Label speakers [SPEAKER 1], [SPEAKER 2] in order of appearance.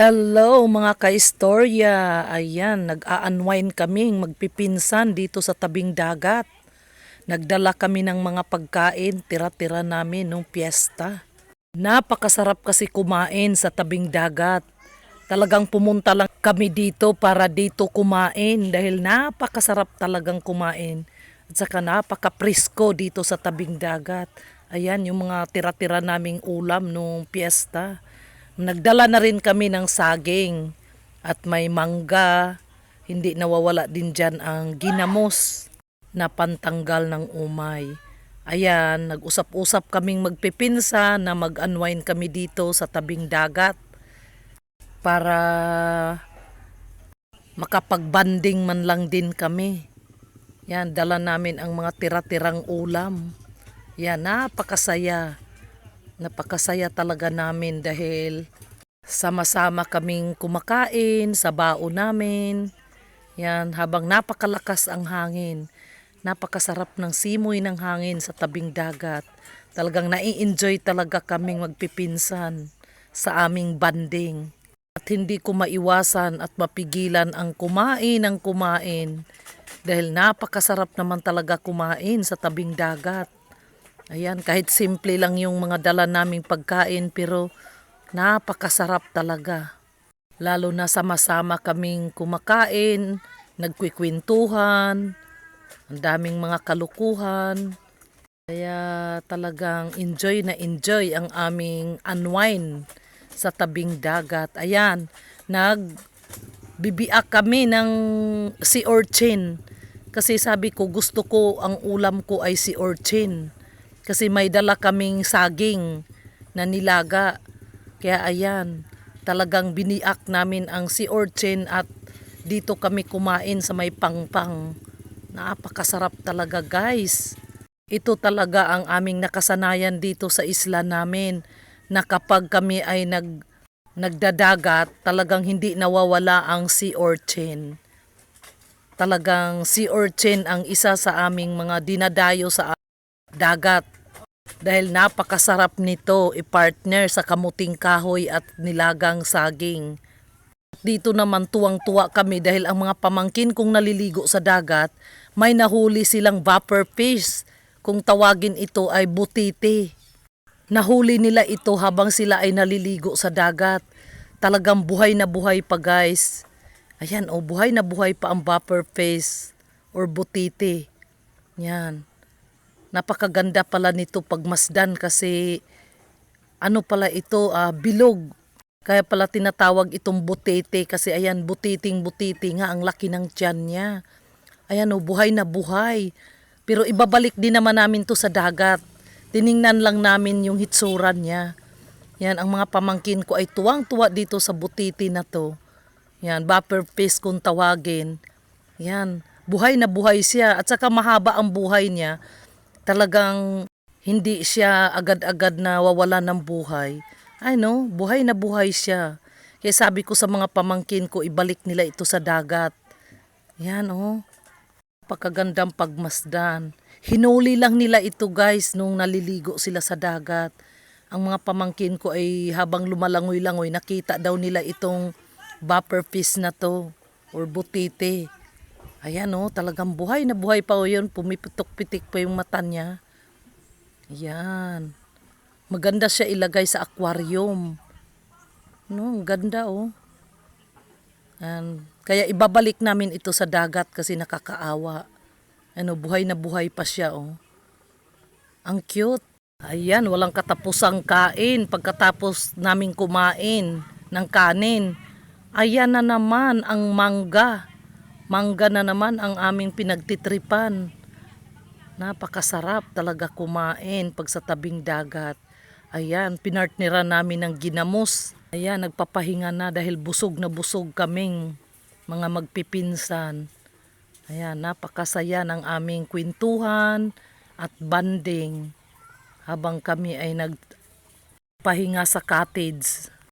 [SPEAKER 1] Hello mga kaistorya! Ayan, nag-a-unwind kaming magpipinsan dito sa tabing dagat. Nagdala kami ng mga pagkain, tira-tira namin nung piyesta. Napakasarap kasi kumain sa tabing dagat. Talagang pumunta lang kami dito para dito kumain dahil napakasarap talagang kumain. At saka napaka-presko dito sa tabing dagat. Ayan, yung mga tira-tira naming ulam nung piyesta. Nagdala na rin kami ng saging at may mangga. Hindi nawawala din dyan ang ginamos na pantanggal ng umay. Ayan, nag-usap-usap kaming magpipinsa na mag-unwind kami dito sa tabing dagat para makapag-banding man lang din kami. Yan, dala namin ang mga tira-tirang ulam. Yan, napakasaya. Napakasaya talaga namin dahil sama-sama kaming kumakain sa baon namin. Yan, habang napakalakas ang hangin. Napakasarap ng simoy ng hangin sa tabing dagat. Talagang nai-enjoy talaga kaming magpipinsan sa aming banding. At hindi ko maiwasan at mapigilan ang kumain ng kumain. Dahil napakasarap naman talaga kumain sa tabing dagat. Ayan, kahit simple lang yung mga dala naming pagkain pero napakasarap talaga. Lalo na sama-sama kaming kumakain, nagkwikwentuhan, ang daming mga kalukuhan. Kaya talagang enjoy na enjoy ang aming unwind sa tabing dagat. Ayan, nagbibiak kami ng sea urchin. Kasi sabi ko gusto ko ang ulam ko ay sea urchin. Kasi may dala kaming saging na nilaga. Kaya ayan, talagang biniak namin ang sea urchin at dito kami kumain sa may pangpang. Napakasarap talaga guys. Ito talaga ang aming nakasanayan dito sa isla namin na kapag kami ay nagdadagat, talagang hindi nawawala ang sea urchin. Talagang sea urchin ang isa sa aming mga dinadayo sa dagat. Dahil napakasarap nito i-partner sa kamuting kahoy at nilagang saging. Dito naman tuwang-tuwa kami dahil ang mga pamangkin kong naliligo sa dagat, may nahuli silang vapor fish. Kung tawagin ito ay butiti. Nahuli nila ito habang sila ay naliligo sa dagat. Talagang buhay na buhay pa guys. Ayan, buhay na buhay pa ang vapor fish or butiti. Yan. Napakaganda pala nito pagmasdan kasi ano pala ito, bilog. Kaya pala tinatawag itong butete kasi ayan, butiting-butiti nga ang laki ng tiyan niya. Ayan buhay na buhay. Pero ibabalik din naman namin to sa dagat. Tiningnan lang namin yung hitsuran niya. Yan, ang mga pamangkin ko ay tuwang-tuwa dito sa butiti na to. Yan, vapor fish kung tawagin. Yan, buhay na buhay siya at saka mahaba ang buhay niya. Talagang hindi siya agad-agad na wawala ng buhay. Ay no, buhay na buhay siya. Kaya sabi ko sa mga pamangkin ko, ibalik nila ito sa dagat. Yan napakagandang pagmasdan. Hinuli lang nila ito guys nung naliligo sila sa dagat. Ang mga pamangkin ko ay habang lumalangoy-langoy, nakita daw nila itong vapor fish na to or butite. Ayan talagang buhay na buhay pa yun. Pumipitok-pitik pa yung mata niya. Ayan. Maganda siya ilagay sa aquarium. Ang ganda Kaya ibabalik namin ito sa dagat kasi nakakaawa. Buhay na buhay pa siya Ang cute. Ayan, walang katapusang kain. Pagkatapos namin kumain ng kanin, ayan na naman ang mangga. Mangga na naman ang aming pinagtitripan. Napakasarap talaga kumain pag sa tabing dagat. Ayan, pinartneran namin ng ginamos. Ayan, nagpapahinga na dahil busog na busog kaming mga magpipinsan. Ayan, napakasaya ng aming kwentuhan at banding habang kami ay nagpahinga sa cottage.